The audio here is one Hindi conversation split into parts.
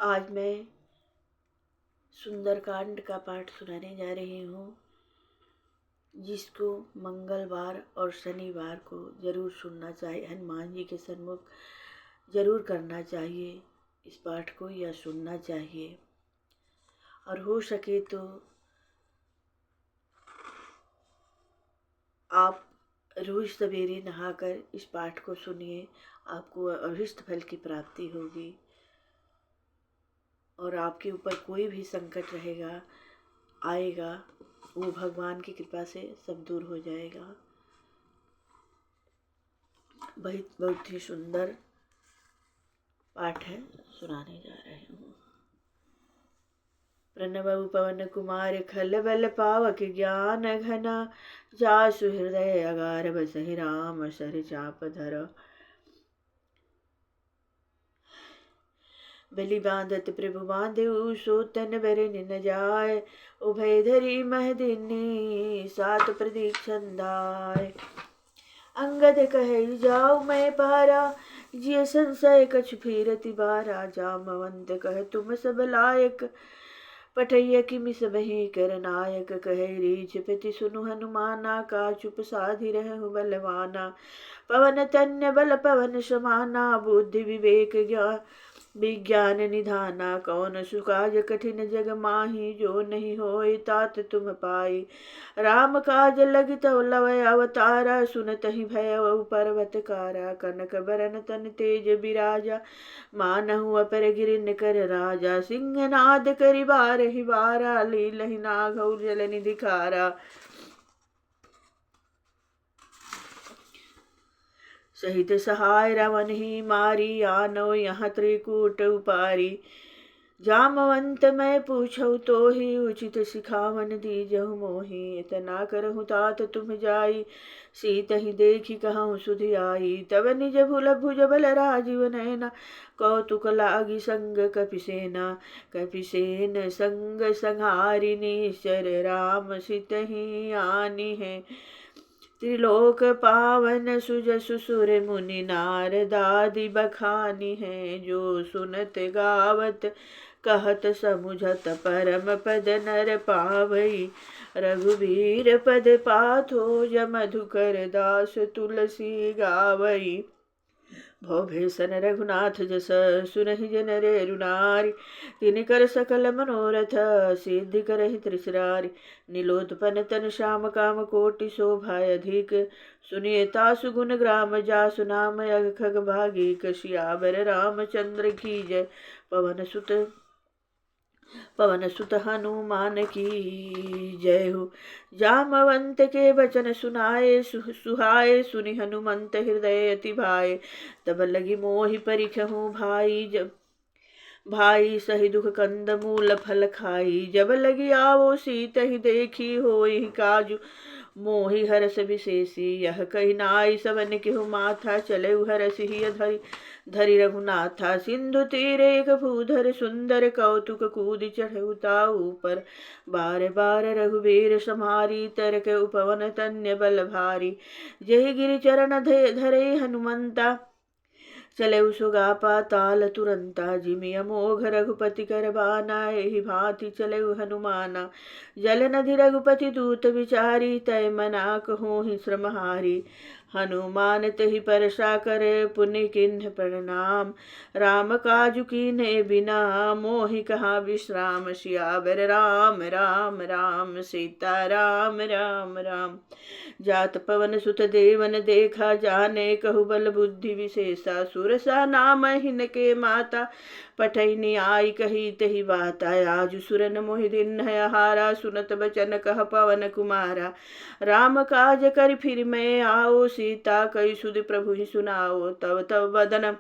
आज मैं सुंदरकांड का पाठ सुनाने जा रही हूँ, जिसको मंगलवार और शनिवार को जरूर सुनना चाहिए। हनुमान जी के सन्मुख जरूर करना चाहिए इस पाठ को या सुनना चाहिए। और हो सके तो आप रोज सवेरे नहाकर इस पाठ को सुनिए, आपको अभीष्ट फल की प्राप्ति होगी और आपके ऊपर कोई भी संकट रहेगा आएगा वो भगवान की कृपा से सब दूर हो जाएगा। बहुत ही सुंदर पाठ है, सुनाने जा रहे हूँ। प्रणव पवन कुमार खल बल पावक ज्ञान घना, जासु हृदय अगार बसहि राम सर चाप धर। बलि बांधत प्रभु बांधु सो तन बर न जाय, उभय धरी महदिनी सात प्रदीक्षण दाय। अंगद कहे जाऊ मैं पारा, जिय संशय कछु फिरति बारा। जामवंत कह तुम सब लायक, पठैया किमि सबहि कर नायक। कहे रीछ प्रति सुनु हनुमाना, का चुप साधि रहु बलवाना। पवन तन्य बल पवन समाना, बुद्धि विवेक विज्ञान निधाना। कौन सुकाज कठिन जग माही, जो नहीं होय तात तुम पाई। राम काज लगी तव लवय अवतारा, सुनत ही भय पर्वत कारा। कनक बरन तन तेज बिराजा, मानहु अपर गिरिन कर राजा। सिंहनाद करि बारहि बारा, लीलहि नाघौ जल निधि खारा। सहित सहाय रावण ही मारी, आनो यहाँ त्रिकूट उपारी। जामवंत मैं पूछौ तो ही, उचित सिखावन दीजहु मोहि। इतना करहु तात तुम जाई, सीत ही देखी कहूँ सुधि आई। तब निज भुल भुज बल राजीव नैना, कौतुक लागी संग कपिसेना। कपिसेन संग संहारि निश्चर, राम सित ही आनी है। त्रिलोक पावन सुजसु सुर मुनि, नारदादि बखानी है। जो सुनत गावत कहत समुझत, परम पद नर पावई। रघुबीर पद पाथो, मधुकर दास तुलसी गावई। भवभीषण रघुनाथ जस, सुनहि जन रे रुनारि। तिन कर सकल मनोरथ, सिद्धि करहि त्रिसरारि। नीलोत्पन तन श्याम काम कोटि शोभा अधिक, सुनिए तासु गुण ग्राम जासु नाम अग खग भागी। सियावर रामचंद्र की जय, पवन सुत हनुमान की जय हो। जामवंत के वचन सुनाए, सुहाए सुनि हनुमंत हृदय अति भाए। तब लगी मोहि परिखहु भाई, जब भाई सही दुख कंद मूल फल खाई। जब लगी आवो सीत ही देखी, होई काजु मोहि हरस विशेषी। यह कही नाई सबन केहु माथा, चले हरस ही धरी धरि रघुनाथा। सिंधु तीरे एक भूधर सुंदर, कौतुक कूद चढ़ऊ ताऊ पर। बार बार रघुबीर समारी, तरक उपवन तन्य बल भारी। जय गिरि चरण धरे हनुमंता, चले सुगा पाताल तुरंता। जिमि अमोघ रघुपति कर बाना, एहि भांति चले हनुमाना। जल नधि रघुपति दूत विचारी, तय मना कहोहि श्रमहारी। हनुमान तहि परसा करे, पुनि किन्ह प्रणाम। राम काजु कीन्हे बिना, मोहि कहा विश्राम। सियावर राम राम राम, सीता राम राम राम। जात पवन सुत देवन देखा, जाने कहु बल बुद्धि विशेषा। सुरसा नाम हिनके माता, पठैनी आई कही तही बाता। आजु सुरन मोहि दिन है हारा, सुनत बचन कह पवन कुमारा। राम काज कर फिर मैं आओ, सीता कई सुध प्रभु ही सुनाओ। तब तब बदन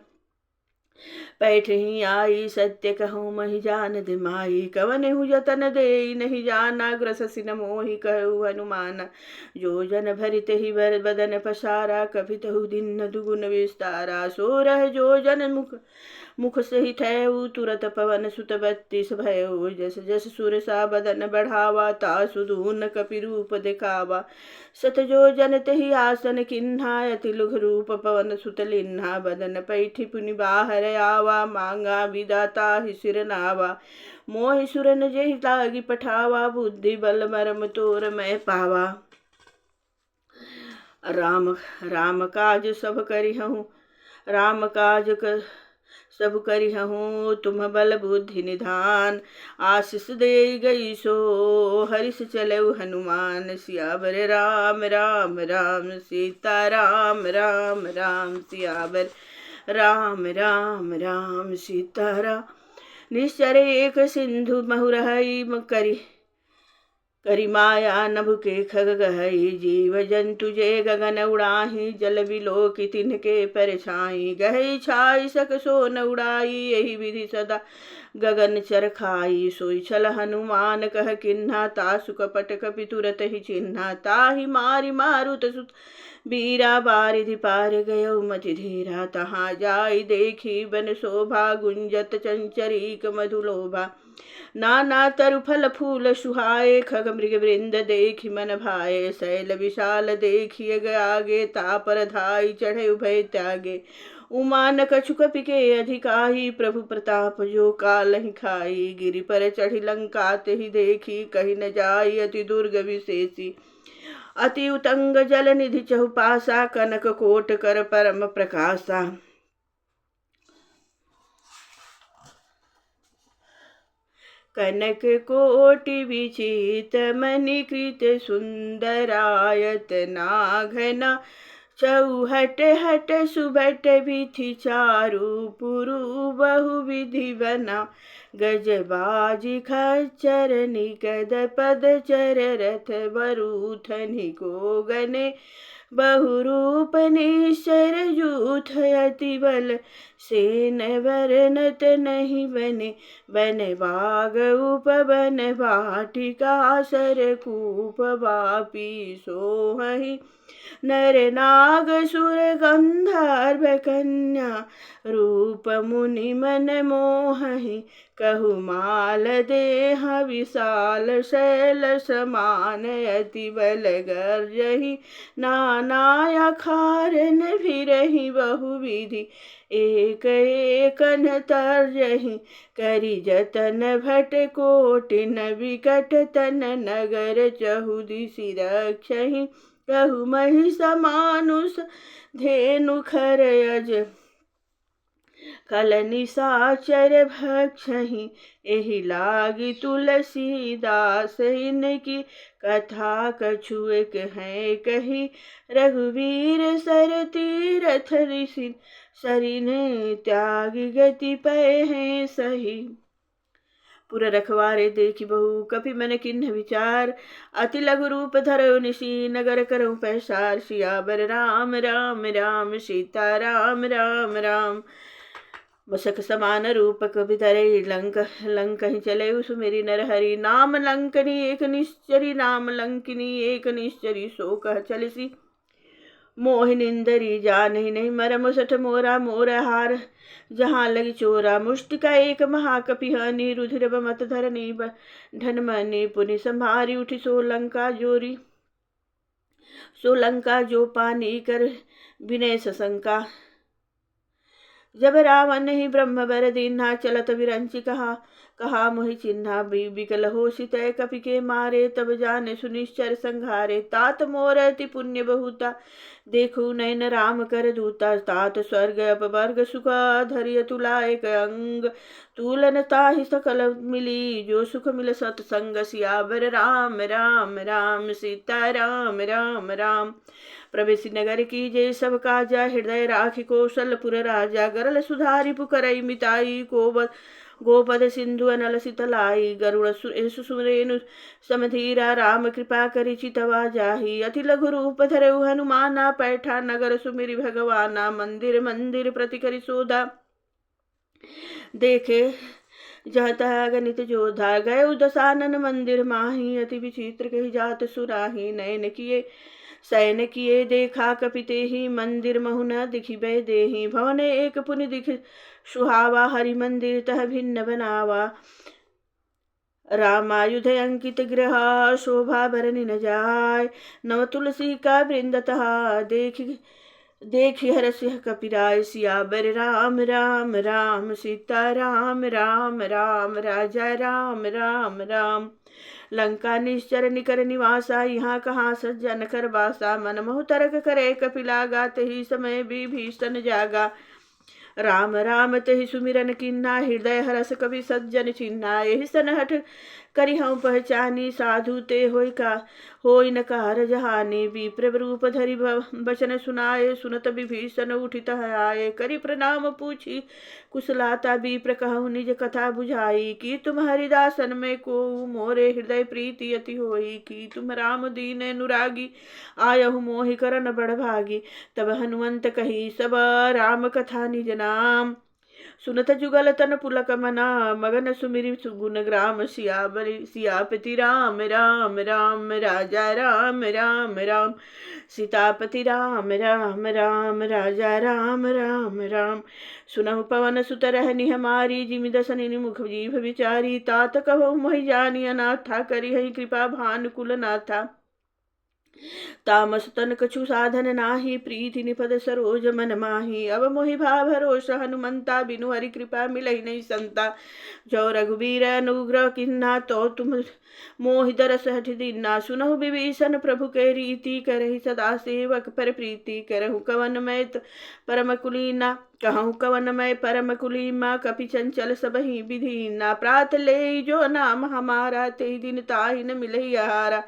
पैठ ही आई, सत्य कहूँ महि जान दिमाई। कवन हूँ जतन दे नहीं जाना, ग्रससिन मोहि कहु हनुमाना। जो जन भरित ही बर बदन पसारा, कपितहु दिन दुगुन विस्तारा। सो रह जो जन मुख से ही ठहु, तुरत पवन सुत 32 भयउ। जस जस सुरसा बदन बढ़ावा, तासु दून कपि रूप दिखावा। सत जो जन तहि आसन किन्हा, अति लुघ रूप पवन सुत लिन्हा। बदन पैठी पुनि बाहर घर आवा, मांगा विदाता ही सिर नावा। मोहि सुरन जेहि लागी पठावा, बुद्धि बल मरम तोर मैं पावा। राम राम काज सब करिहूँ, राम काज सब करिहूँ, तुम बल बुद्धि निधान। आशीष दे गई सो हरिष चलऊ हनुमान, सियावर राम राम राम सीता राम राम राम, सियावर राम राम राम सीता राम। निश्चर एक सिंधु महुरहई करी माया नभु के खग गहई, जीव जंतु जे गगन उड़ाही, जल बिलोकी तिनके परछाई। गहई छाई सक सो न उड़ाई, यही विधि सदा गगन चर खाई। सोई छल हनुमान कह किन्हा, तासु कपट कपि तुरत ही चिन्हा। ताहि मारी मारुत सुत बीरा, बारिधि पार गयो मति धीरा। तहाँ जाई देखी बन शोभा, गुंजत चंचरीक मधुलोभा। नाना तरु फल फूल सुहाए, खग मृग वृंद देखी मन भाए। शैल विशाल देखिए आगे, तापर धाई चढ़े उभय त्यागे। उमान कछु कपि के अधिकाही, प्रभु प्रताप जो कालहि खाई। गिरि पर चढ़ी लंका तेहि देखी, कही न जाई अति दुर्ग विशेषी। अति उतंग जल निधि चहुपासा, कनक कोट कर परम प्रकाशा। कनक कोटि विचित मणिकृत सुंदरायत, नाघना चौहट हट सुबट विधि चारु, पुरु बहु विधि बना। गजबाजी खच्चर निकद पद चर, रथ बरूथनि को गने। बहुरूप निश्चर जूथ अति बल, सेन वर्णत नहीं बने। बन बाग उपवन वाटिका, सर कूप वापी सोहहि। नर नाग सुर गंधर्व कन्या, रूप मुनि मन मोहहि। कहु माल देह विशाल, शैल समान अति बल गर्जहि। नाना अखारन फिरहि बहुविधि, एक एकन तर्जहि। करि जतन भट कोटि न विकट, तन नगर चहुदिसि रक्षहि। कहु महिष मानुष धेनु खर अज, खल निशाचर भक्षहि। एहि लागी तुलसीदास इनकी, कथा कछु एक है कही। रघुवीर सर तीरथ ऋषि, सरिन त्यागी गति पै है सही। पुर रखवारे देखी बहु, कपि मन किन्ह विचार। अति लघु रूप धरऊ निशी, नगर करऊ पैसार। सियावर राम राम राम सीता राम राम राम। मसक समान रूप कपि धरई, लंक ही चले सुमेरी नर हरि। नाम लंकनी एक निश्चरी, नाम लंकिनी एक निश्चरी। सो कह चलिसी मोहि निंदरी, जानहि नहीं मरम सठ मोरा। मोर हार जहाँ लगी चोरा, मुष्टिका एक महाकपिहानि। रुधिर बमत धरनी ढनमनि, पुनि संभारी उठी सो लंका जोरी। सो लंका जो पानी कर विनय सशंका। जब रावण ही ब्रह्म बर दीन्हा, चलत विरंचि कहा मोहि चिन्हा। विकल होषि तय कपि के मारे, तब जाने सुनिश्चर संघारे। तात मोर अति पुण्य बहुता, देखू नैन राम कर दूता। तात स्वर्ग अपवर्ग सुख, धैर्य तुलायक अंग। तुलन ताहि सकल मिली, जो सुख मिल सत्संग। सियावर राम राम राम सीता राम राम राम। प्रवेशी नगर की जय सब काजा, हृदय राखी कौशलपुर राजा। गरल सुधारी पुकरई मिताई, गोपद सिंधु अनल सितलाई। गरुड़ सुरेनु समधीरा, राम कृपा करि चितवा जाही। अति लघु रूप धरऊ हनुमाना, पैठा नगर सुमिरि भगवाना। मंदिर मंदिर प्रति करि शोधा, देखे जहाँ तहाँ गणित जोधा। गए दसानन मंदिर माही, अति विचित्र कही जात सुराही। नयन किए शयन किए देखा कपिते ही, मंदिर महु न दिखिबे देहि। भवन एक पुनि दिख सुहावा, हरि मंदिर तह भिन्न बनावा। रामायुध अंकित गृह, शोभा बरनि न जाय। नव तुलसी का वृंद तहा, देखी हरस कपिराय सियावर राम राम राम सीता राम राम राम राजा राम राम राम। लंका निश्चर निकर निवासा यहाँ कहाँ सज्जन कर बासा। मन मोह तरक करे कपिला गाते ही समय विभीषण जागा। राम राम तहि सुमिरन किन्ना हृदय हरस कवि सज्जन चिन्ना। यही सनहट करि हूँ पहचानी साधु ते होय न कार जहानी। विप्र रूप धरि बचन सुनाए सुनत विभीषण उठित आए। करि प्रणाम पूछी कुशलाता विप्र कहूँ निज कथा बुझाई। कि तुम हरिदासन में को मोरे हृदय प्रीति अति होई। कि तुम राम दीन अनुरागी आयहु मोहि करन बड़ भागी। तब हनुमंत कही सब राम कथा निज नाम। सुनत जुगल तन पुलक मना मगन सुमिरि सुगुन ग्राम। सियापति राम राम राम राजा राम राम राम। सीतापति राम राम राम राजा राम राम राम। सुनहु पवन सुत रहनि हमारी जिमि दसनि मुख जीभ विचारी। तात कहो मोहि जानि अनाथा करि हई कृपा भानुकुल नाथा। तामस तन कछु साधन नाही प्रीति निपद सरोज मन माही। अब मोहि भाव भरोस हनुमंता बिनु हरि कृपा मिलहि नहीं संता। जो रघुवीर अनुग्रह किन्ना तो तुम मोहि दरस हठ दीन्ना। सुनहु विभीषण प्रभु के रीति करहि सदा सेवक पर प्रीति। करहु कवन मैं परम कुलीना कहूँ कवन मैं परम कुलीमा। कपि चंचल सबहि विधीना। प्रात ले जो नाम हमारा ते दिन ताहि न मिलहि आहारा।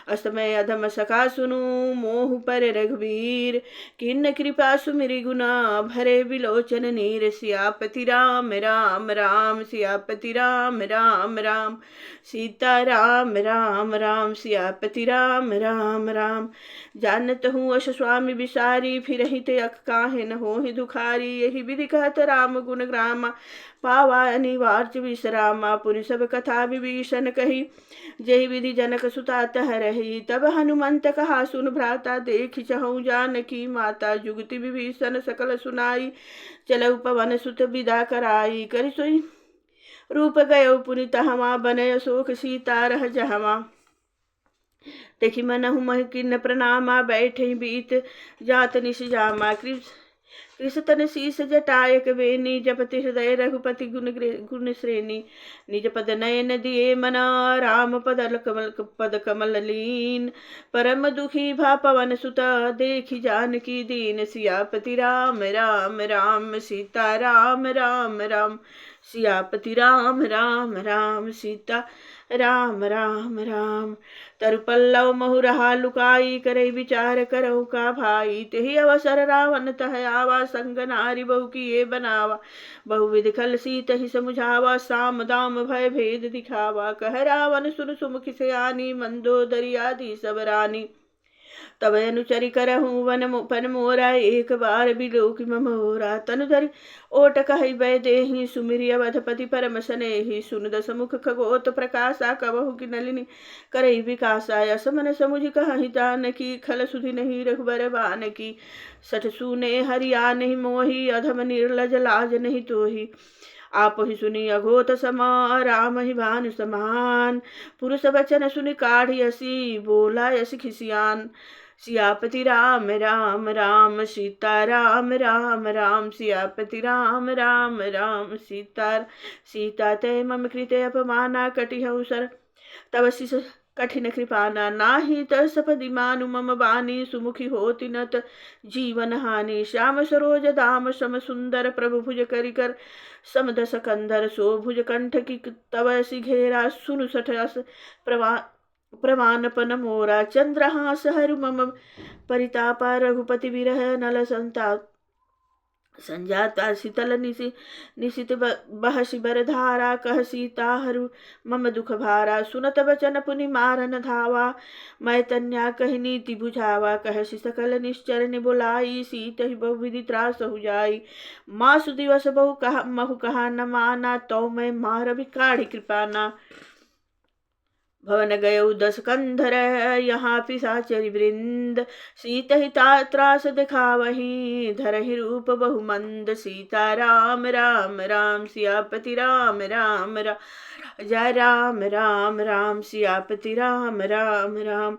असमय अधम सखा सुनु मोह पर रघुवीर। किन्न कृपा सुमिरि गुना भरे विलोचन नीर। सियापति राम राम राम सियापति राम राम राम। सीता राम राम राम सियापति राम राम राम। जानत हूँ अस स्वामी विसारी फिरहि ते अख काहे न होहि दुखारी। यही विधि कहत राम गुण ग्रामा पावा अनिवार्य विश्रामा। पुनि सब कथा विभीषण कही जय विधि जनक सुता तह रही। तब हनुमंत कहा सुन भ्राता देखि चहु जानकी माता। जुगति विभीषण सकल सुनाई चलऊ पवन सुत विदा कराई। करि सोई रूप गयो पुनि तहवा बनय शोक सीता रह जहवा। देखि मनहु मह किन्न प्रणामा बैठे बीत जात निश जामा। कृष तन शीस जटायक वेनी जपति हृदय रघुपति गुण श्रेणी। निज पद नयन दिए मना राम पद कमल लीन। परम दुखी भा पवन सुत देखि जानकी दीन। सियापति राम राम राम सीता राम राम राम। सियापति राम राम राम सीता राम राम राम। तरु पल्लव महु रहा लुकाई करई विचार करहु का भाई। तेहि अवसर रावण तह आवा संग नारी बहु किए बनावा। बहुविध खल सीत ही समुझावा साम दाम भय भेद दिखावा। कह रावण सुन सुमुखि से आनी मंदोदरी आदि सब रानी। तब अनुचरि करहूँ वन मोरा एक बार बिलोक ममोरा। तनु धरि ओट कहि बै देहि सुमिरि अवधपति परम सनेहि। सुन दस मुख खगोत प्रकाशा कबहु की नलिनी करई विकासा। असमन समुझ कहि जानकी खल सुधि नहीं रघुबर बान की। सठ सुने हरिया नहीं मोहि अधम निर्लज लाज नहीं तोहि। आप ही सुनी अघोत समा राम ही भानु समान। पुरुष वचन सुनि काढ़ी असी बोला यसी खिसियान। सियापति राम राम राम सीता राम राम राम। सियापति राम राम राम सीता ते मम कृते अपमाना। कटिहउ सर तव शिष कठिन कृपाना। नाही तपदि मानु मम बानी सुमुखी होति नत जीवन हानि। श्याम सरोज दाम सम सुंदर प्रभु भुज करिकर समदस कंधर। सो भुज कंठ की तव सिघेरा सुनु सठस प्रमाणपन मोरा। चंद्रहास हरु मम परितापा रघुपति विरह नल संताप। संजाता शीतल निशित बहसी बर धारा। कह सीता हरु मम दुख भारा। सुनत बचन पुनि मारन धावा। मैं तन्या कहि नीति बुझावा। कहसी सकल निश्चर बुलाई सीत ही बहु विधि त्रास हो जाई। मासु दिवस महु कहा न माना तो मैं मार भी काढ़ी कृपाना। भवन गयौ 10 कंधर, यहाँ पिशाचरि वृंद। सीतहिता त्रास दिखावही, धरहि रूप बहुमंद। सीता राम राम राम, सियापति राम राम राम, जय राम राम राम, सियापति राम राम राम।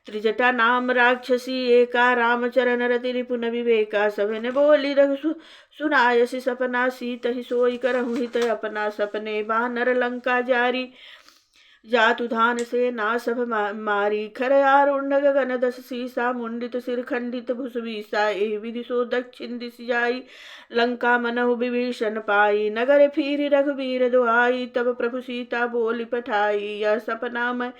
त्रिजटा नाम राक्षसी एका, रामचरण रति रिपुन विवेका। सभने बोली रघु सुनायसी सपना, सीत ही सोई करहु हित अपना। सपने बानर लंका जारी, जातु धान से ना सब मारी। खर आरुण्ड गगन 10 सीसा, मुंडित सिर खंडित भुसवीसा। एहि विधि सो दक्षिण दिश जाई, लंका मनहु विभीषण पाई। नगर फिर रघुबीर दुआई, तब प्रभु सीता बोली पठाई। यह सपना मैं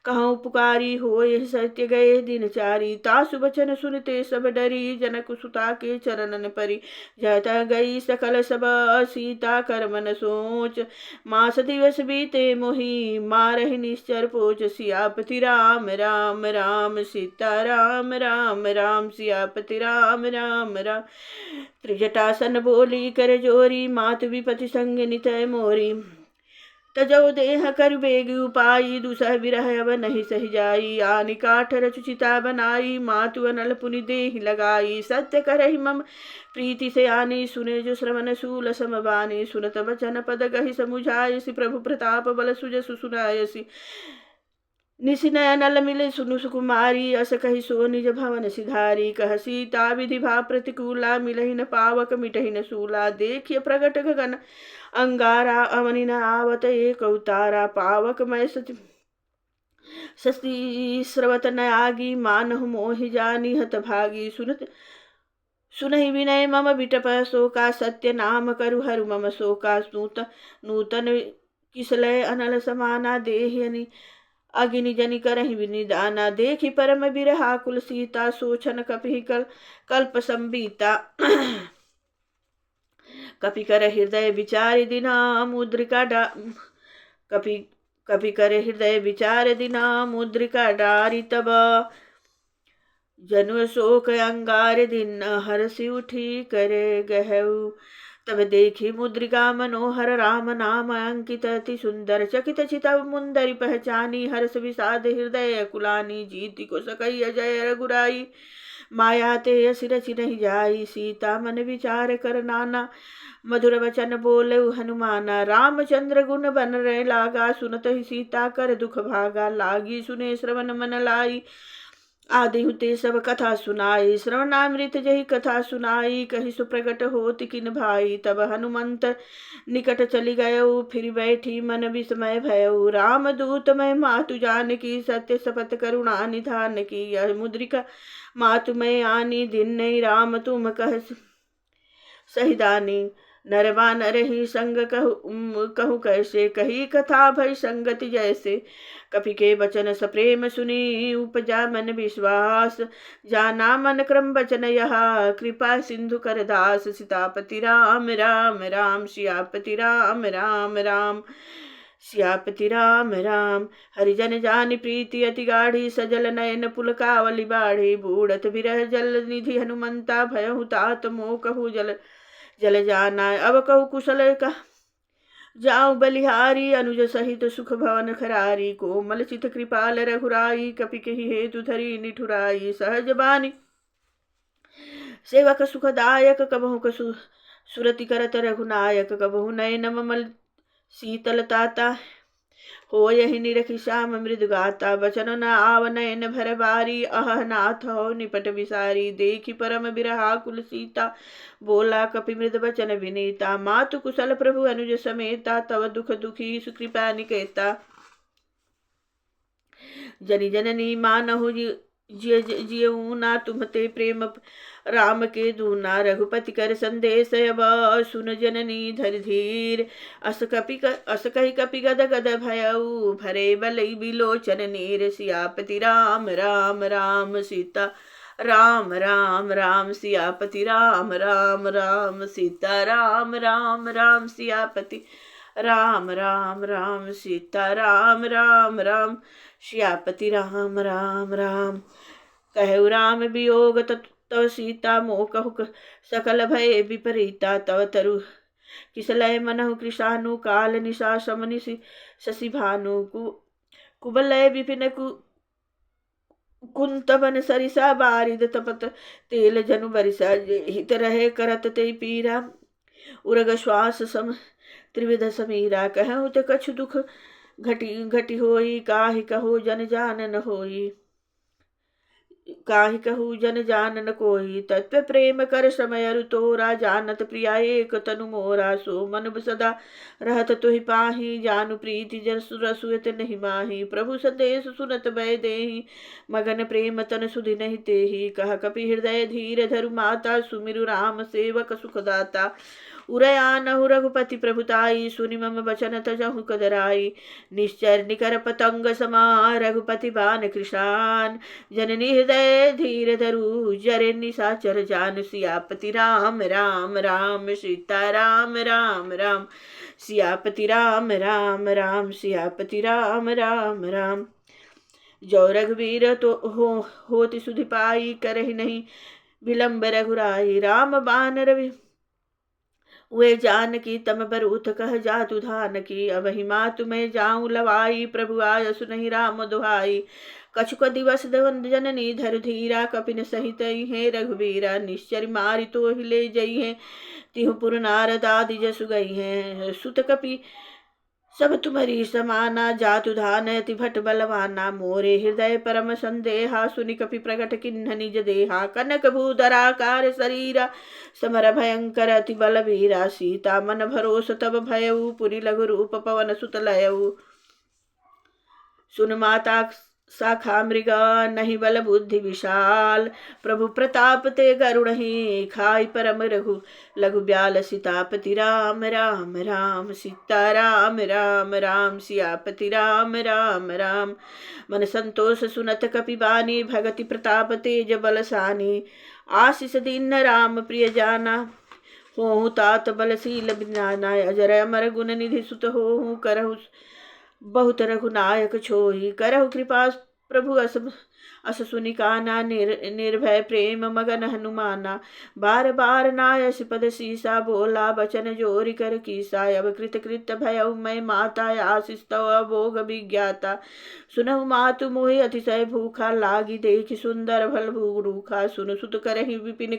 कहूँ पुकारी, होय सत्य गए दिन चारी। तासु बचन सुनते सब डरी, जनक सुता के चरणन परी। जत गई सकल सब, सीता कर मन सोच। मास दिवस बीते मोहि, मारहि निश्चर पोच। सियापति राम राम राम, सीता राम राम राम, सियापति राम राम राम। त्रिजटासन बोली कर जोरी, मातु विपति संग नितय मोरी। तजौ देह कर बेग उपाई, दुसह विरह अब नहीं सही जाई। आनि काठ रचुचिता बनाई, मातु अनल पुनि देहि लगाई। सत्य करहि मम प्रीति से आनी, सुने जो श्रवण शूल समबानी। सुनत बचन पद गहि समुझायसी, प्रभु प्रताप बल सुजसु सुनायसी। निशि नयनल मिले सुनु सुकुमारी, अस कहि सो निज भवन सिधारी। कह सीता विधि भा प्रतिकूला, मिलहि न पावक मिटहि न सूला। देखिए प्रगट गगन अंगारा, अवनि न आवत एक अवतारा। पावक मैं सती स्रवत न आगी, मानहु मोहि जानी हत भागी। सुनहि विनय मम विटप शोका, सत्य नाम करु हरु मम शोका। नूतन किसलय अनल समाना, देहि अगिनि जनि करहि विनिदाना। देखि परम बिरहा कुल सीता, सोचन कपि कल्प संबीता। कपि कर हृदय विचार दिना, मुद्रिका कपि कर हृदय विचार दिना, मुद्रिका डारी। तब जनु शोक अंगार दिन, हरसि उठी करे गहऊ। तब देखी मुद्रिका मनोहर, राम नाम अंकित अति सुंदर। चकित चितव मुंदरी पहचानी, हर्ष विषाद हृदय कुलानी। जीति को सकई अजय रघुराई, माया ते असि रचि नहीं जाई। सीता मन विचार कर नाना, मधुर वचन बोले हनुमाना। रामचंद्र गुण बन रहे लागा, सुनत ही सीता कर दुख भागा। लागी सुने श्रवण मन लाई, आदि हुते सब कथा सुनाई। श्रवणामृत जही कथा सुनाई, कही सुप्रगट होति किन भाई। तब हनुमंत निकट चली गयऊ, फिर बैठी मन विस्मय भयऊ। राम दूत मैं मातु जानकी, सत्य शपथ करुणा निधान की। यह मुद्रिका मातु मैं आनी, दिन नहीं राम तुम कह सहिदानी। नरवा नर ही संग कहु कैसे, कही कथा भय संगति जैसे। कपि के वचन सप्रेम सुनी, उपजा मन विश्वास। जाना मन क्रम वचन यह, कृपा सिंधु कर दास। सीतापति राम राम राम, सियापति राम राम राम, सियापति राम राम। हरिजन जानि प्रीति अति गाढ़ी, सजल नयन पुलकावली बाढ़ी। बूढ़त बिरह जल निधि हनुमंता, भयहु तात मोह कहु जल जाना। अब कहु कुशल का जाऊं बलिहारी, अनुज सहित सुख भवन खरारी। कोमल चित कृपाल रघुराई, कपि केहि हेतु धरी निठुराई। सहज बानी सेवक सुखदायक, कबहु कसु सुरति करत रघुनायक। कबहु नयन ममल शीतलताता, हो यही निरखि श्याम मृदु गाता। बचन न आव नयन भर बारी, अह नाथ हो निपट विसारी। देखि परम बिरहा कुल सीता, बोला कपि मृद वचन विनीता। मातु कुशल प्रभु अनुज समेता, तव दुख दुखी सुकृपा निकेता। जनि जननी मानहु जियऊ ना, तुमते प्रेम राम के दूना। रघुपति कर संदेश अब, सुन जननी धर धीर। अस कही कपि गद गद भयऊ, भरे बलई बिलोचन नीर। सियापति राम राम राम, सीता राम राम राम, सियापति राम राम राम, सीता राम राम राम, सियापति राम राम राम, सीता राम राम राम, सियापति राम राम राम। कहु राम वियोग तव सीता, मोह कहु सकल भय विपरीता। तव तरु किसलय मनहु कृशानु, काल निशा समनि शशि भानु। कुबलय विपिन कुंतवन सरिसा बारिद तपत तेल जनु बरिसा हित रहे करत ते पीरा उरग श्वास सम त्रिविध समीरा कहूँ ते कछु दुख घटी घटी होई काहि कहो जन जान न होई काहि कहू जन जान न कोई तत्व प्रेम कर समय अरु तोरा जानत प्रिया एक तनु मोरा सो मन सदा रहत तुहि पाही जानु प्रीति जन रसुयत नहीं माही प्रभु संदेश सुनत भय देहि मगन प्रेम तन सुधि नहीं तेहि कह कपि हृदय धीर धरु माता सुमिरु राम सेवक सुखदाता उरयानहु रघुपति प्रभुताई सुनि मम बचन तजहु कदराई निश्चर निकर पतंग समा रघुपति बान कृशान जननी हृदय धीर धरु जरे निशाचर जान सियापति राम राम राम सीता राम राम राम सियापति राम राम राम सियापति राम राम राम जो रघुवीर तो होति सुधि पाई करहि नहीं विलंब रघुराई राम बान रवि वे जान की तम बरूथ कह जातु धान की अब हिमा तुम्हें जाऊं लवाई प्रभु आय सुनहि राम दुहाई कछुक दिवस दवन जननी धर धीरा कपिन सहित हे रघुवीरा निश्चर मारि तो हिले जई है तिहु पुर नारद आदि जसु गई है सुत कपि सब तुम्हारी समाना जातु धान अति भट बलवाना मोरे हृदय परम संदेहा सुनि कपि प्रकट किन्ह निज देहा कनक भूधराकार शरीरा समर भयंकर अति बलवीरा सीता मन भरोस तब भयऊ पुनि लघु रूप पवन सुत लयऊ सुन माता शाखा मृगा नहीं बल बुद्धि विशाल प्रभु प्रताप ते गरुणहि खाई परम रघु लघु ब्याल सीतापति राम राम राम सीता राम राम राम सियापति राम राम राम मन संतोष सुनत कपि बानी भगति प्रताप तेज बलसानी आशीष दीन राम प्रिय जाना हो तात बलशील बिनाना अजर अमर गुण निधि सुत हो करहु बहुत रघुनायक छोही करहु कृपा प्रभु अस सुनि काना निर्भय प्रेम मगन हनुमाना बार बार नायस पद सीसा बोला बचन जोरि कर कीसा अब कृत कृत भयउ मैं माता आशीष तव भोग विज्ञाता सुनहु मातु मोहि अतिशय भूखा लागी देखि सुंदर भल भूरूखा सुन सुत करहि विपिन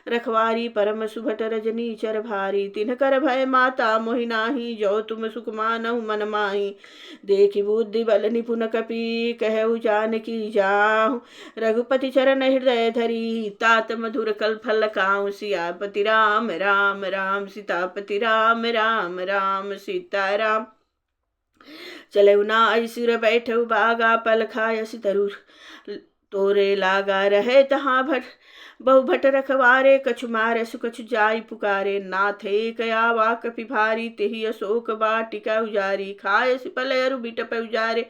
रखवारी परम सुभट रजनी चर भारी तिन कर भय माता मोहि नाही जो तुम सुख मानहु मन माही देखि बुद्धि बल निपुण कपि कहु जानकी जाहु रघुपति चरण हृदय धरी तात मधुर कल फल काऊ सियापति राम राम राम सीतापति राम राम राम सीता राम चले नाई सिर बैठऊ बागा पल खाय सितरु तोरे लागा रहे तहाँ भट बहु भट रखवारे कछु मारे सुकछु जाई पुकारे नाथे कया वा कपि भारी तेहि अशोक बाटिका उजारी खाय सिपल अरु बिटप उजारे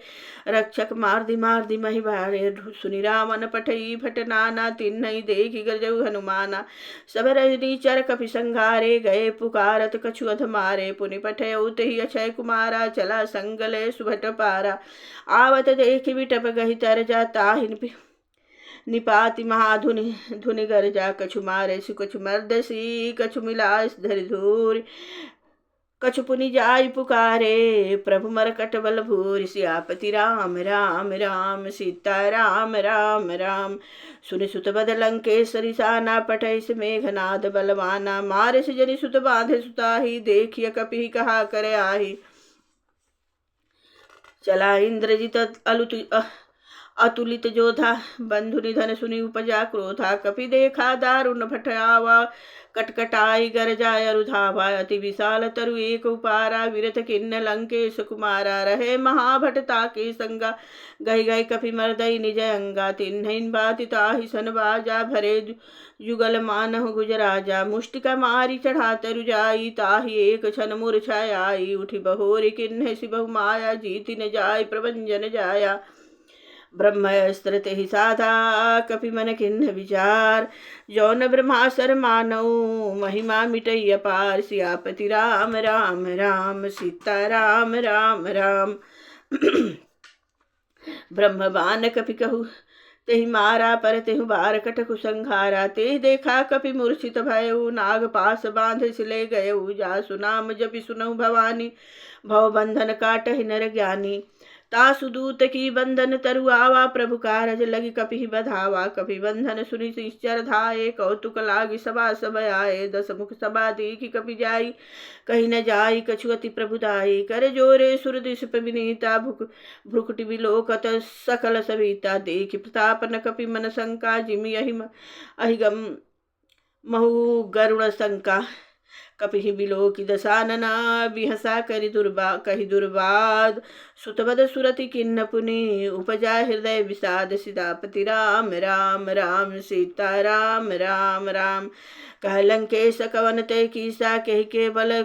रक्षक मार दी मही भारे सुनि रामन पठई भट नाना तिन्हई देखि गरजऊ हनुमाना सब रजनी चर कपि संघारे गए पुकारत कछु अध मारे पुनि पठयऊ तेहि अक्षय कुमारा चला संगले सुभट पारा आवत देखि बिटप गहि तर जा ताहि निपाति महाधुनि धुनि गरजा कछु मारे सु कछु मर्दसी कछु मिलास धरि धूरि कछु पुनि जाय पुकारे प्रभु मरकट बल भूरि सियापति राम राम राम सीता राम राम राम सुनि सुत बद लंकेश्वरी साना पठै से मेघनाद बलवाना मारे से जनि सुत बांधे सुताही देखिय कपि कहा करे आही चला इंद्रजित अतुलित जोधा बंधु निधन सुनि उपजा क्रोधा कपि देखा दारुण भटयावा कटकटाई गरजाय रुधावा अति विशाल तरु एक उपारा विरत किन्न लंकेश कुमारा रहे महाभटता के संगा गई गई कपि मर्दई निज अंगा तिन्हिन बाति ताहि सन बाजा भरे जुगल मानहु गुजराजा मुष्टिका मारी चढ़ा तरु जाई ताहि एक क्षण मूर्छाय आई उठी बहोरी किन्ह सिबहु माया जीति न जाय प्रभंजन जाया ब्रह्मस्त्र ते साधा कपि मन किन्ह विचार जौन ब्रह्मासर मानव महिमा मिटई अपार सियापति राम राम राम सीता राम राम राम ब्रह्म बान कपि कहु तेहि मारा पर तेहु बार कटकु संघारा ते देखा कपि मूर्छित भयउ नाग पास बांध सिले गयउ जासु नाम जपि सुनहु भवानी भव बंधन काटहि नर ज्ञानी तासु दूत की बंधन तरु आवा, प्रभु कारज लगी कपि बधावा। कपि बंधन सुनि निश्चर धाये, कौतुक लागी सभा सब आए। दस मुख सभा देखी कपि जाई, कहीं न जाई कछु अति प्रभुदाई। कर जोरे सुर दिशप विनीता, भ्रुकुटि विलोकत सकल सविता। देखि प्रताप न कपि मन शंका, जिमि अहिगम महु गरुण शंका। कपि बिलोकि दशानना, बिहसा कहि दुर्बाद। सुतवद सुरति किन्न पुनि, उपजा हृदय विषाद। सीतापति राम राम राम, सीता राम राम राम। कह लंकेश कवन ते कीसा, कहि के बल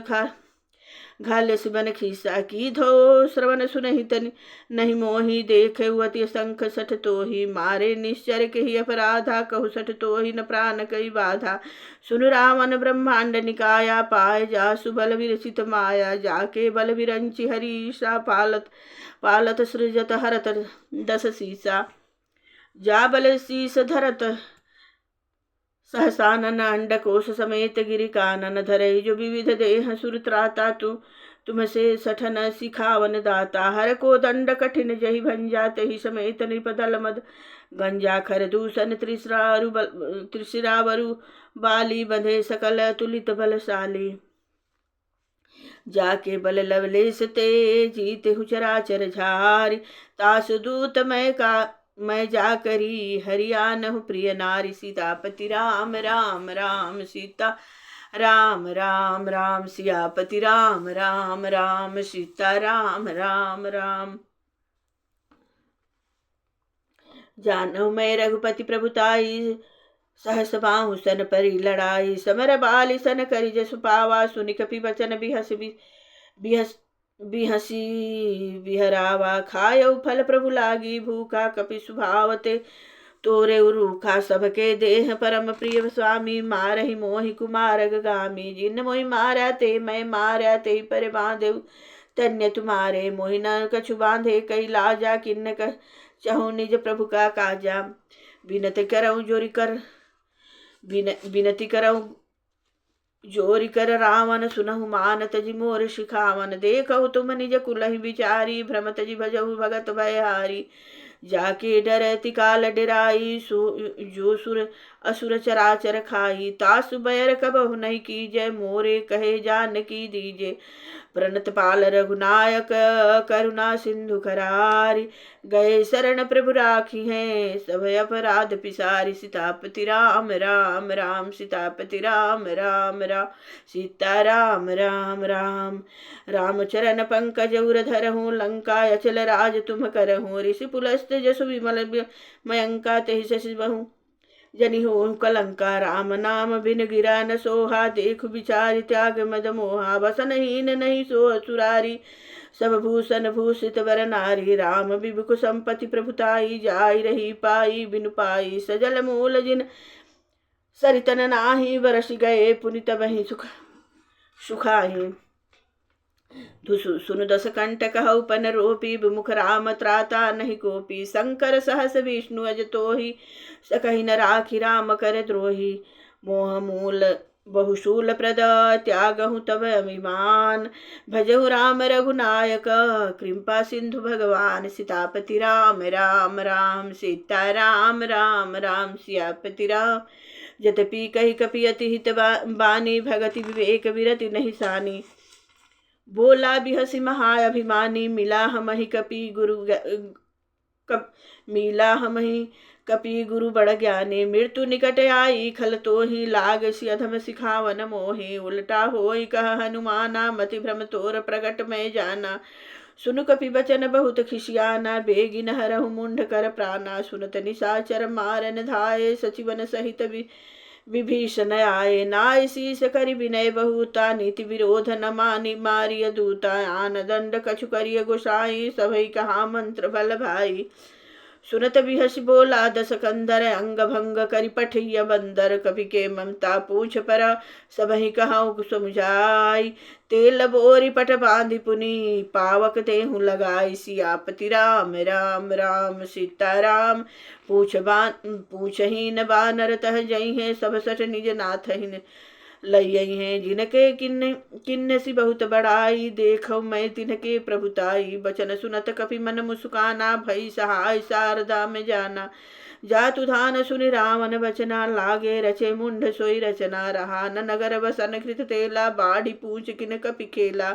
घाल्य सिबन खीसा। की धो श्रवण सुनहित नहीं मोहि, देखे अति शंख सठ तोहि। मारे निश्चर कहि अपराधा, कहु सठ तोहि न प्राण कई बाधा। सुन रावण ब्रह्मांड निकाया, पाए जासु बल विरचित माया। जाके बल विरंचि हरीशा, पालत सृजत हरत दस सीसा। जा बल शीस धरत सहसानन, अंडकोश समेत गिरि कानन धरई। जो विविध देह सुर त्राता, तुमसे सठन सिखावन दाता। हर को दंड कठिन जहि भंजा, तहि समेत नृपदल मद गंजा। खर दूषण त्रिशिरावरु बाली, बंधे सकल तुलित बलशाली। जाके बल लवलेश ते, जीते चराचर झारी। तासु दूत मैं जा करी, हरियानहु प्रिय नारी। सीतापति राम राम राम, सीता राम राम राम। सियापति राम राम राम, सीता राम राम राम। जानहु मैं रघुपति प्रभुताई, सहस बाहु सन परी लड़ाई। समर बाली सन करि जसु पावा, सुनि कपि बचन बिहसी बिहरावा। खायउ फल प्रभु लागी भूखा, कपि सुभावते तोरे रूखा। सबके देह परम प्रिय स्वामी, मारहि मोहि कुमारग गामी। जिन मोहि मारा ते मैं मारा, ते पर बांधेउ तन्य तुम्हारे। मोहि न कछु बांधे कई लाजा, किन्न चहु निज प्रभु का काजा। विनति करऊं जोरि कर रावण, सुनहु मान तजि मोर शिखावन। देखहु तुम निज कुलहि विचारी, भ्रम तजि भजहु भगत भयहारी। जाके डरति काल डेराई, जो सुर असुर चराचर खाई। तासु बैर कबहु नहीं कीजय, मोरे कहे जानकी दीजे। प्रणत पाल रघुनायक, करुणा सिंधु करारी। गए शरण प्रभु राखी हैं, सब अपराध पिसारी। सीतापति राम राम राम, सीतापति राम राम राम, सीता राम राम राम। राम चरण पंकज उर धरहूँ, लंका अचल राज तुम करहूँ। ऋषि पुलस्त जसु विमल मयंका, तेहि शशि बहु जनि हो कलंका। राम नाम बिन गिरा न सोहा, देखु विचारि त्याग मद मोहा। बसनहीन नहीं सो असुरारी, सब भूषण भूषित वर नारी। राम विभुख संपत्ति प्रभुताई, जाई रही पाई बिनु पाई। सजल मूल जिन सरितन नाही, बरस गए पुनित बहि सुखाए। सुन दस कंठ कहु पन रोपी, विमुख राम त्राता नहीं कोपी। शंकर सहस विष्णु अज तोहि, सकहि न राखी राम कर द्रोही। मोह मूल बहुशूल प्रद, त्यागहु तब अभिमान। भजहु राम रघुनायक, कृपा सिंधु भगवान। सीतापति राम राम राम, सीता राम राम राम। सियापति राम जतपि कहि कपि अति हित बानी, भगति विवेक विरति नहीं सानी। बोला बिहसी महाअभिमानी, मिला हमहि कपि गुरु बड़ ज्ञानी। मृत्यु निकट आई खल तोहि, लाग सि अधम सिखावन मोहि। उल्टा होई कह हनुमाना, मति भ्रम तोर प्रगट मैं जाना। सुनु कपि बचन बहुत खिसियाना, बेगिन हरहु मुंड कर प्राणा। सुनत निशाचर मारन धाये, सचिवन सहित विभीषण आए। नाय शीस करि विनय बहुता, नीति विरोध न मानि मारिय दूता। आन दंड कछु करिय गोसाई, सभई कहा मंत्र बल भाई। सुनत बिहसि बोला दस कंधर, अंग भंग करि पठिय बंदर। कपि के ममता पूछ पर, सबहि कहु समुझाई। तेल बोरी पट बांधि पुनि, पावक तेहु लगाई। सियापति राम राम राम, सीता राम पूछहीन बानर तह जई है। सब सठ निज नाथ लई हैं जिनके किन्न किन्न सी बहुत बड़ाई, देखो मैं तिनके प्रभुताई, बचन सुनत कपि मन मुस्काना, भई सहाय शारदा में जाना। जातु धान सुनि रावण बचना, लागे रचे मुंड सोई रचना, रहा न नगर बसन कृत तेला, बाढ़ी पूछ किन कपि खेला।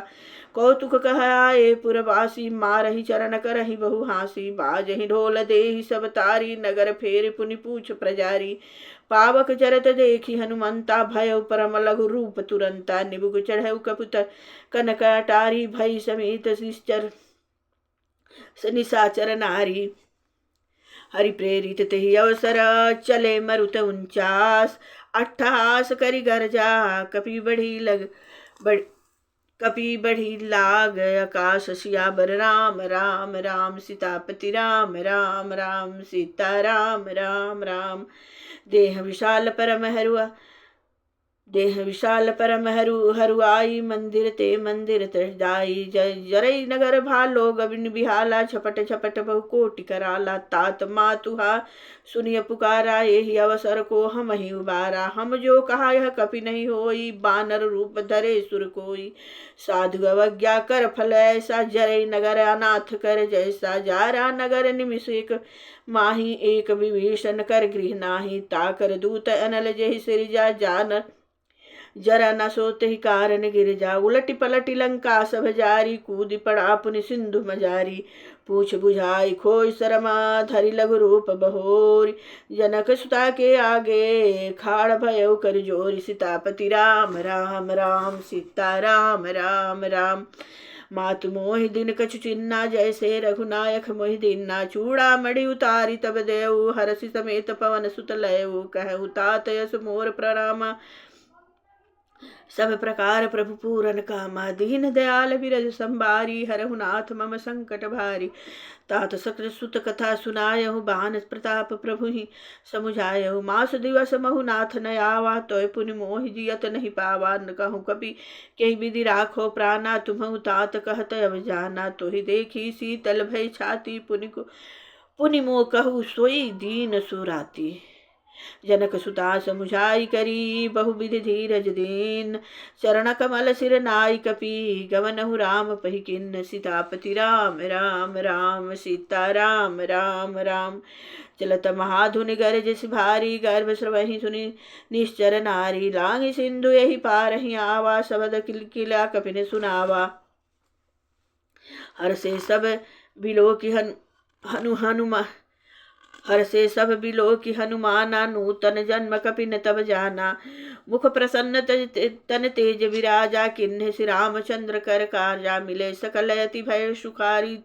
कौतुक कह आए पुरवासी, मारहि चरण करहि बहु हासी, बाजहि ढोल देहि सब तारी, नगर फेर पुनि पूछ प्रजारी। पावक चरत देखी हनुमंता, भय परम लघु रूप तुरंता, निबुक चढ़ऊ कपुत कनक अटारी, भई समेत निशाचर नारी। हरि प्रेरित तेहि अवसर, चले मरुत 49, अट्ठहास करि गरजा, कपि बढ़ी लाग आकाश, सियावर राम राम राम, सीतापति राम राम राम, सीता राम राम राम। देह विशाल परम हरुआई, मंदिर ते मंदिर तजदाई, जरई नगर भालो गविन बिहाला, छपट छपट बहु कोटि कराला, तात मातुहा सुनिय पुकारा, यही अवसर को हम ही उबारा, हम जो कहा यह कपि नहीं होई, बानर रूप धरे सुर कोई। साधु अवज्ञा कर फल ऐसा, जरई नगर अनाथ कर जैसा, जारा नगर निमिष एक माही, एक विभीषण कर गृह नाही, ताकर दूत अनल जहि सिरजा, जान जरा न सोते ही कारण गिर जा, उलटी पलटी लंका सब जारी, कूद पड़ा पुनि सिंधु मजारी, पूछ बुझाई खोई शरमा, धरि लघु रूप बहोरी, जनक सुता के आगे खाड़ भयो कर जोरी, सीतापति राम राम राम, सीता राम राम राम। मातु मोहि दिन कछु चिन्ना, जैसे रघुनायक मोहि दीन्ना, चूड़ा मणि उतारी तब देऊ, हरसि समेत पवन सुत लयऊ, कहु तात यस मोर प्रणामा, सब प्रकार प्रभु पूरन कामा, दीन दयाल बिरज संबारी, हरहु नाथ मम संकट भारी। तात सकृत सुत कथा सुनायहु, बान प्रताप प्रभु ही समुझायहु, मास दिवस महु नाथ न आवा, तोय पुनि मोहि जियत नहीं पावा, न कहूँ कपि केहि विधि राखो प्राणा, तुम्हु तात कहत अब जाना, तोहि देखी शीतल भय छाती, पुनि मोह कहु सोई दीन सुराती। जनक सुता समुझाई करी, बहुविधि धीरज दीन, चरण कमल सिर नाई कपि, गवनहु राम पहि किन्न, सीतापति राम राम राम, सीता राम राम राम। चलत महाधुनि गरज भारी, गर्भ स्रवहि सुनि निश्चर नारी, लांघि सिंधु यही पारहि आवा, शबद किलकिला कपिन सुनावा। हर से सब बिलो की हर से सब बिलो की हनुमाना, नूतन जन्म कपिन तब जाना, मुख प्रसन्न तन तेज विराजा, किन्ह श्री रामचंद्र कर कार्या, मिले सकल यति भय सुखारी,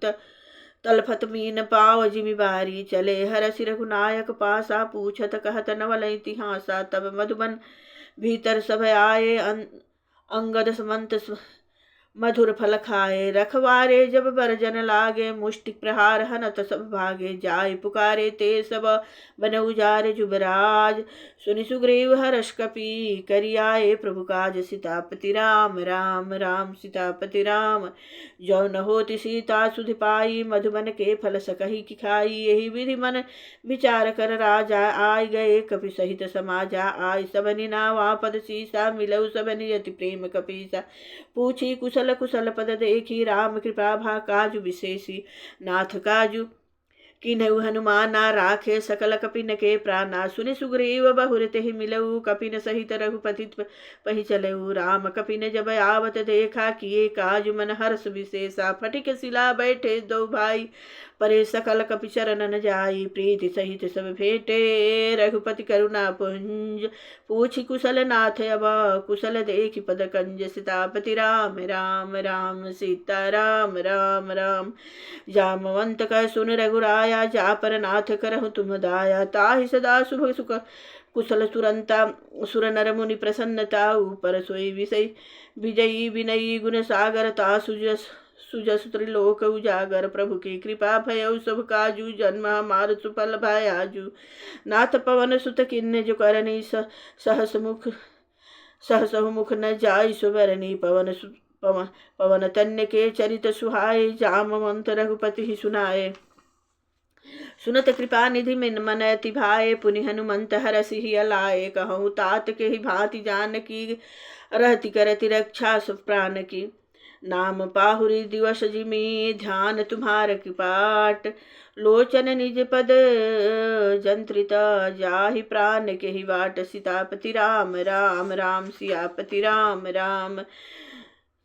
तलफत मीन पाव जिमि बारी, चले हरसि रघुनायक पासा, पूछत कहत नवल इतिहासा, तब मधुबन भीतर सब आए, अंगद समंत मधुर फल खाए, रखवारे जब बरजन लागे, मुष्टि प्रहार हनत सब भागे, जाय पुकारे ते सब बन उजारे जुबराज, सुनि सुग्रीव हर्ष कपि, करि आए प्रभु काज, सीतापति राम राम राम, सीतापति राम। जो न होति सीता सुधि पाई, मधुबन के फल सकहि की खाई, यही विधि मन विचार कर राजा, आय गए कपि सहित समाजा, आय सबनि नावा पद सीसा, मिलऊ सबनि यति प्रेम कपीसा, पूछी कुशल कुशल पद देखी, राम कृपा भा काजु विशेषी, नाथ काजु किन्हु हनुमाना, राखे सकल कपिन के प्राणा, सुनि सुग्रीव बहुर तेहि मिलऊ, कपिन सहित रघुपति पहि चलऊ, राम कपिन जब आवत देखा, किए काजु मन हर्ष विशेषा, फटिक शिला बैठे दो भाई, परे सकल कपि चरण न जाई, प्रीति सहित सब भेटे, रघुपति करुणा पुंज, पूछी कुशल नाथ अब कुशल देखि पद कंज, सीतापति राम राम राम, सीता राम राम राम। जामवंत कह सुन रघुराया, जा पर नाथ करहु तुम दाया, ताहि सदा शुभ सुख कुशल तुरंता, सुर नर मुनि प्रसन्नता, ऊपर सोई विजयी विनयी गुण सागर, ता सुजस त्रिलोक उजागर, प्रभु की कृपा भयउ सब काजू, जन्म हमार सुफल भयाजू, नाथ पवन सुत किन्ने जो करनी, सहस मुख न जाय सुबरनी, पवन तन्य के चरित सुहाए, जामवंत रघुपति ही सुनाए, सुनत कृपा निधि मिन मन अति भाए, पुनि हनुमंत हरसि ही अलाए, कहूँ तात के ही भांति जान की, रहति करति रक्षा सब प्राण की। नाम पाहुरी दिवस जिमि, ध्यान तुम्हार कृपाट, लोचन निज पद जंत्रित, जाहि प्राण के ही बाट। सीतापति राम राम राम, सियापति राम राम।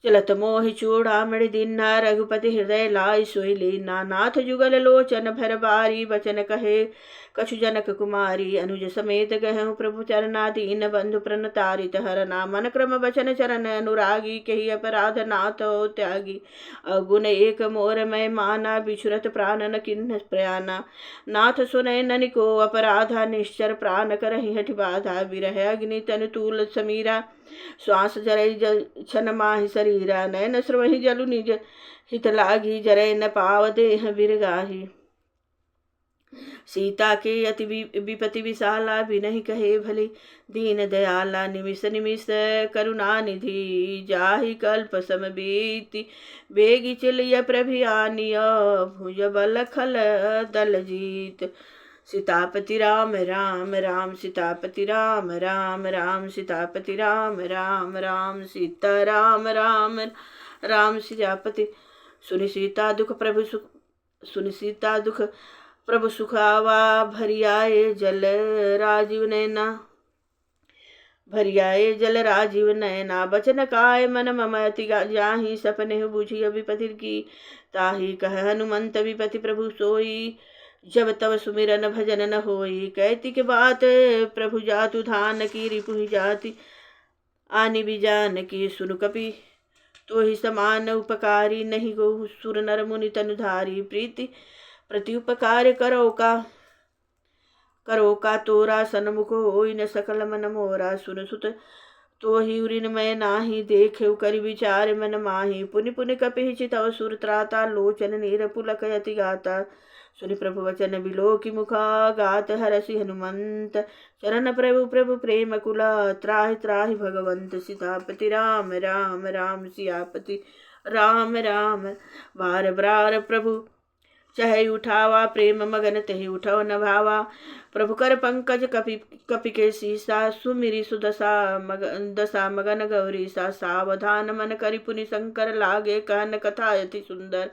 चलत मोहि चूड़ामणि दीन्हा, रघुपति हृदय लाई सोई लीना। नाथ जुगल लोचन भर बारी, बचन कहे कछु जनक कुमारी। अनुज समेत गहु प्रभु चरणाधीन, बंधु प्रणतारित हरना। मन क्रम वचन चरण अनुरागी, कही अपराध नाथ हो त्यागी। अगुण एक मोर मैं माना, बिछुरत प्राण न किन्ह प्रयाना। नाथ सुनय ननिको अपराधा, निश्चर प्राण करहि हठि बाधा। विरह अग्नि तनु तूल समीरा, श्वास जरई छन माहि शरीरा। नयन स्रवहि जलु निज हित लागी, जरय न पाव देह बिरगाही। सीता के अति विपति विशाला, बिनहि कहे भली दीन दयाला। निमिष निमिष करुणा निधि, जाहि कल्प सम बीति। बेगी चलिय प्रभियानिय, भुज बल खल दल जीत। सीतापति राम राम राम, सीतापति राम राम राम, सीतापति राम राम राम। सीता राम राम राम, सीतापति। सुनि सीता दुख प्रभु सुख, सुनि सीता दुख प्रभु सुखावा। भरियाए जल राजीव नैना, भरियाए जल राजीव नैना। बचन काय मन मम अति जाहि, सपने बुझी विपति की। ताहि कह हनुमंत विपति प्रभु सोई, जब तब सुमिरन भजन न होई। कहती के बात प्रभु जातु धान की, रिपुहि जाति आनि बिजान की। सुनु कपि तो ही समान उपकारी, नहीं गो सुर नर मुनि तनुधारी। प्रीति प्रति उपकार करो का तोरा, सन्मुख होई न सकल मन मोरा। सुन सुत तो ही उरिन मैं नाही, देखे करि विचार मन माही। पुनि पुनि कपि चितव सुर त्राता, लोचन नीर पुलक यति गाता। सुनि प्रभु वचन बिलोकि मुखा, गात हरसि हनुमंत। चरण प्रभु प्रभु प्रेम कुला, त्राहि त्राहि भगवंत। सीतापति राम राम राम, सियापति राम राम। बार बार प्रभु चहे उठावा, प्रेम मगन तेहि उठव न भावा। प्रभु कर पंकज कपि के सीसा, सुमिरी सुदशा दशा मगन गौरी सा। सावधान मन करि पुनि शंकर लागे, कहन कथा अति सुंदर।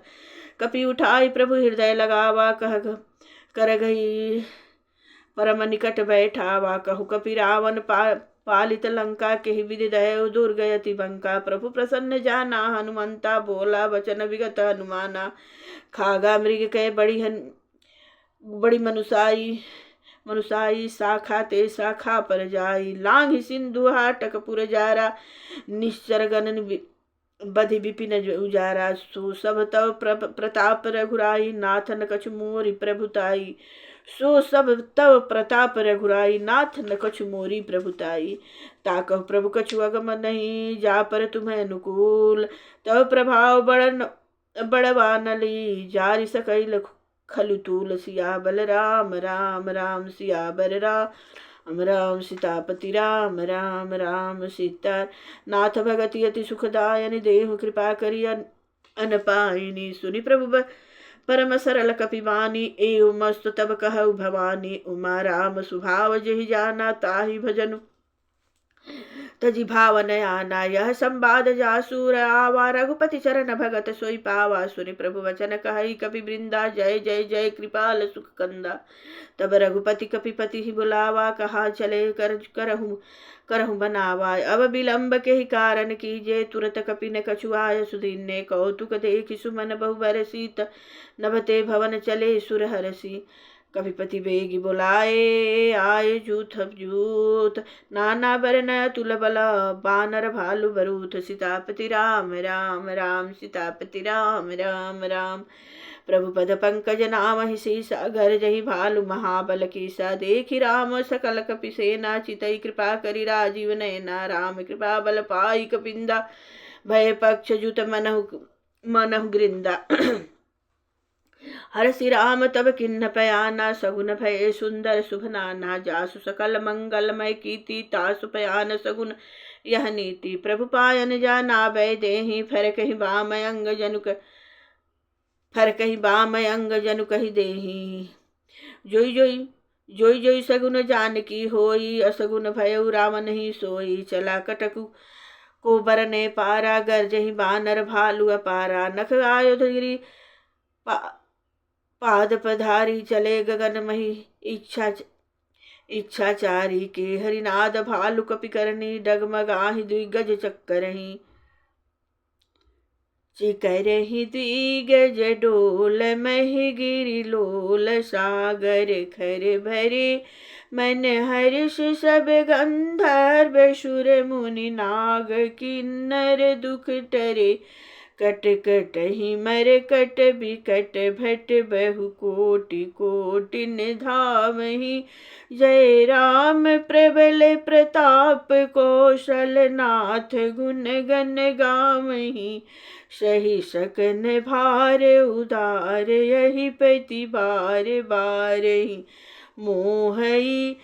कपि उठाई प्रभु हृदय लगावा, कह कर गई परम निकट बैठावा। कहु कपि रावण पालित लंका, केहि विधि दय दुर्गयति बंका। प्रभु प्रसन्न जाना, हनुमंता बोला वचन विगत हनुमाना। खागा मृग कह बड़ी मनुसाई, शाखा ते शाखा पर जाई। लांघि सिंधु हाटक पुर जारा, निश्चर गगन बधि विपिन उजारा। सो सब तव प्रताप रघुराई, नाथ न कछु मोरी प्रभुताई। सो सब तव प्रताप रघुराई, नाथ न कछु मोरी प्रभुताई। ताकह प्रभु कछु अगम नहीं, जा पर तुम्हें अनुकूल। तव प्रभाव बड़वानली, जारि सकैल खलु तूल। सिया बल राम राम राम, सिया बर राम राम। सीतापति राम राम राम, सीता नाथ भगति अति सुखदायनि। देहु कृपा करि अनपायिनी। सुनि प्रभु परम सरल कपिवानी, एव मस्त तब कहु भवानी। उमा राम सुभाव जेहि जाना, ताहि भजनु तजि भाव न आना। यह संवाद जासूर आवा, रघुपति चरण भगत सोई पावा। सुनि प्रभु वचन कहई कपि वृंदा, जय जय जय कृपाल सुख कंदा। तब रघुपति कपिपति ही बुलावा, कहा चले करहु बनावा। अब विलंब के ही कारण कीजे, तुरत कपि न कछु आय सुदीने। कौतुक देखि सुमन बहु बरसीत, नभते भवन चले सुर हरसी। कपिपति बेगी बुलाए, आए जूथ नाना बरन तुल बला, बानर भालु बरूथ। सीतापति राम राम राम, सीतापति राम राम राम। प्रभु पद पंकज नाम ही सीसा, घर जही भालु महाबल कीसा। देखि राम सकल कपि सेना, चितई कृपा करि राजीव नैना। राम कृपा बल पाई कपिंदा, भय पक्ष जुत मनहु गृंदा। हरसि राम तब किन्न पयाना, सगुन भय सुंदर शुभ नाना। जासु सकल मंगलमय कीर्ति, तासु पयान सगुन यह नीति। प्रभु पायन जाना भय देहि, फर कहि बाम अंग जनु कहि देहि। जोई जोई जोई जोई सगुन जानकी होई, असगुन भयउ राम नहीं सोई। चला कटकु को बरने पारा, गर्जहि बानर भालु अपारा। नख आयुधगिरि पा, पाद पधारी, चले गगन मही इच्छाचारी के। हरिनाद भालु कपि करनी, डगमगाहि द्विगज चक्करहि। चिकरहि द्विगज डोल, महि गिरि लोल। सागर खर भरे मन हर्ष, सब गंधर्व सुर मुनि नाग। किन्नर दुख टरे, कट कटहि मरकट बिकट। भट बहु कोटि कोटि निधावहि। जय राम प्रबल प्रताप, कौशल नाथ गुण गण गावहि। सही सकन भार उदार, यही पति बार बारहि। मोहई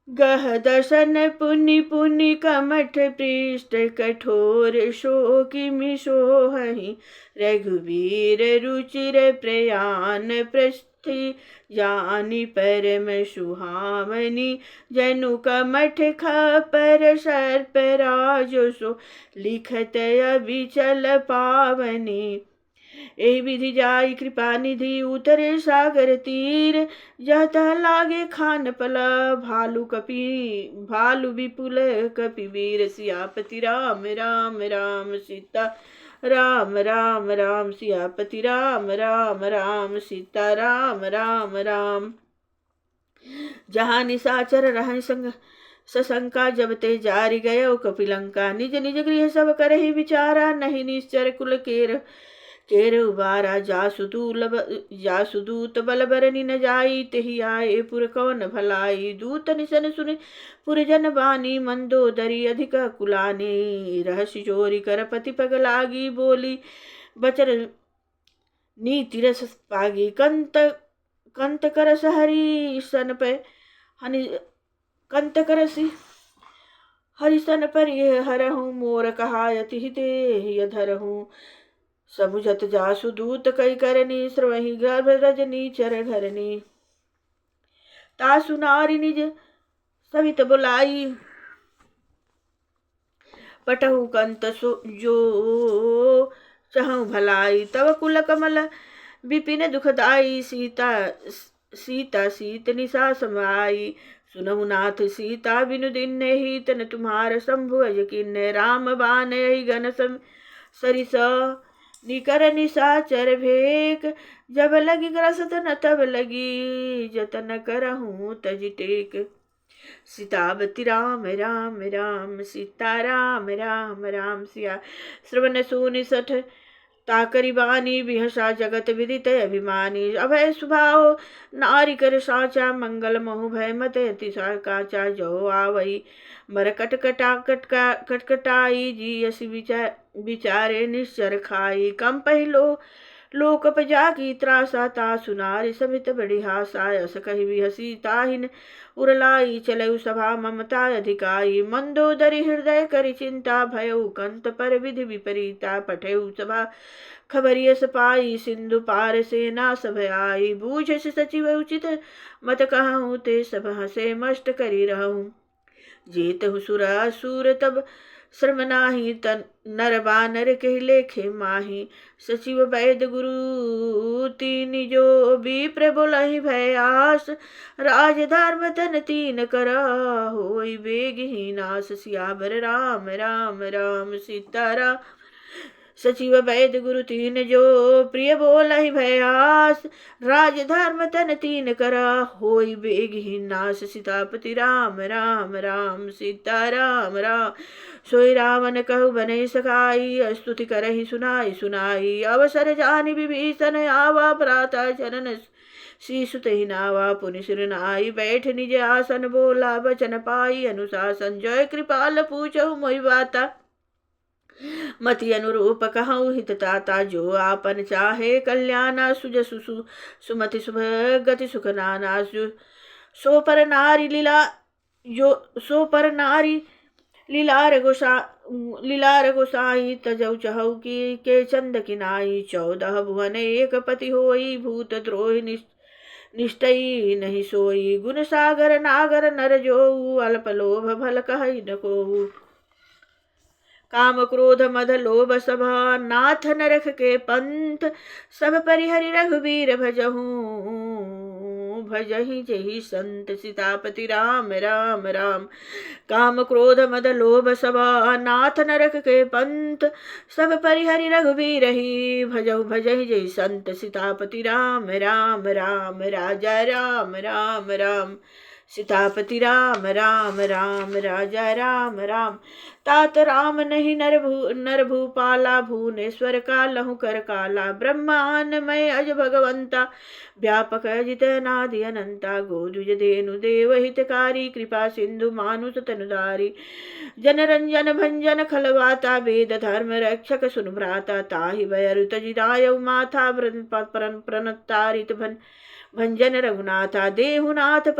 गह दर्शन पुनि पुनि, कमठ पृष्ठ कठोर। शोकि सोहहि रघुवीर, रुचिर प्रयान। प्रस्थि जानि परम सुहावनी, जनु कमठ खपर सर्प राजो। सो लिखत अविचल पावनी। एहि विधि जाई कृपा निधि, उतरे सागर तीर। जह तह लागे खान पला, भालु विपुल कपि वीर। सियापति राम राम राम सीता राम राम राम। सियापति राम राम राम सीता राम राम राम। जहाँ निशाचर रहन संग सशंका, जब ते जारि गयो कपिलंका। निज निज गृह सब करहि विचारा, नहीं निश्चर कुल केर उबारा। जासु दूत बल बरनि न जाई, तेहि आए पुर कौन भलाई। दूत निसन सुनि पुरजन बानी, मंदोदरी अधिक कुलानी। रहस्य चोरी कर पति पग लागी, बोली बचन नीति रस पागी। कंत करस हरि सन पे हनि, कंत करसी हरिसन पर हरहूँ। मोर कहायति हिते धरहूँ। समुझत जासु दूत कई करनी, स्रवहि गर्भ रजनी चर घरनी। तासु नारी निज सवित बुलाई, पटहु कंत जो चहु भलाई। तव कुल कमल विपिन दुखदाई, सीता सीत निशा समाई। सुनहु नाथ सीता बिनु दिन्ने, ही तन तुम्हार शंभु अज किन्ने। राम बान यही घन सरिस, निकर निशाचर भेक। जब लगी ग्रसत न तब लगी, जतन करहूँ तज टेक। सीतावती राम राम राम सीता राम राम राम। सिया श्रवण सोनि सठ ताकरि बानी, बिहसा जगत विदित अभिमानी। अभय स्वभाव नारी कर साचा, मंगल महु भय मत अति काचा। जो आवई मर कटकटाई, जी अस विचारे निश्चर खाई। कम पहिलो लोक पजा की त्रासा, तासु नारी समित बड़ी हासा। अस कहि बिहसी ताहिन उरलाई, चलऊ सभा ममता अधिकाई। मंदोदरी हृदय करि चिंता, भयऊ कंत पर विधि विपरीता। पठेऊ सभा खबरियस पाई, सिंधु पार सेना सब आई। बूझस सचिव उचित मत कहूँ, ते सब हसे मष्ट करी रहूँ। जेतहु सुर असुर तब श्रम नाही, तन नर बानर के लेखे माही। सचिव वैद गुरु तीन जो, विप्र बोलहि भयास। राज धर्म तन तीन करा, होई बेगहि नास। सियावर राम राम राम सीता राम। सचिव वैद गुरु तीन जो, प्रिय बोलहि भयास। राज धर्म तन तीन करा, होई बेगहि नास। सीतापति राम राम राम सीता राम राम। सोई रावण कहु बनै सखाई, स्तुति करहि सुनाई। अवसर जानि विभीषण आवा, भ्राता चरण शीसु तहि नावा। पुनि सिर नाई बैठ निज आसन, बोला बचन पाई अनुशासन। जय कृपाल पूछहु मोहि बाता, मति अनुरूप कहूँ हित ताता। जो आपन चाहे कल्याणा, सुजसु सुमति शुभ गति सुख नाना। सो पर नारी लीलार गोसाई, तजौ चहु की के चंद किनाई। 14 भुवन एक पति होई, भूत द्रोहि निष्ठई नहीं सोई। गुण सागर नागर नर जोऊ, अल्प लोभ भल कहई न कोऊ। काम क्रोध मद लोभ सब, नाथ नरक के पंथ। सब परिहरि रघुबीर भजहूँ, भजहि जहि संत। सीतापति राम राम राम। काम क्रोध मद लोभ सब, नाथ नरक के पंथ। सब परिहरि रघुबीर ही, भजहु भजहि जहि संत। सीतापति राम राम राम। राजा राम राम राम। सीतापति राम राम राम। राजा राम राम। तात राम नहीं नर भूपाला, भुवनेश्वर का लहु कर काला। ब्रह्मांडमय अज भगवंता, व्यापक जित नादि अनंता। गोदुज धेनु देव हितकारी, कृपा सिंधु मानुष तनुधारी। जन रंजन भंजन खलवाता, वेद धर्म रक्षक सुन भ्राता। ताहि भय जिदायु माथा, प्रणतारित भंजन रघुनाथा। देहुनाथ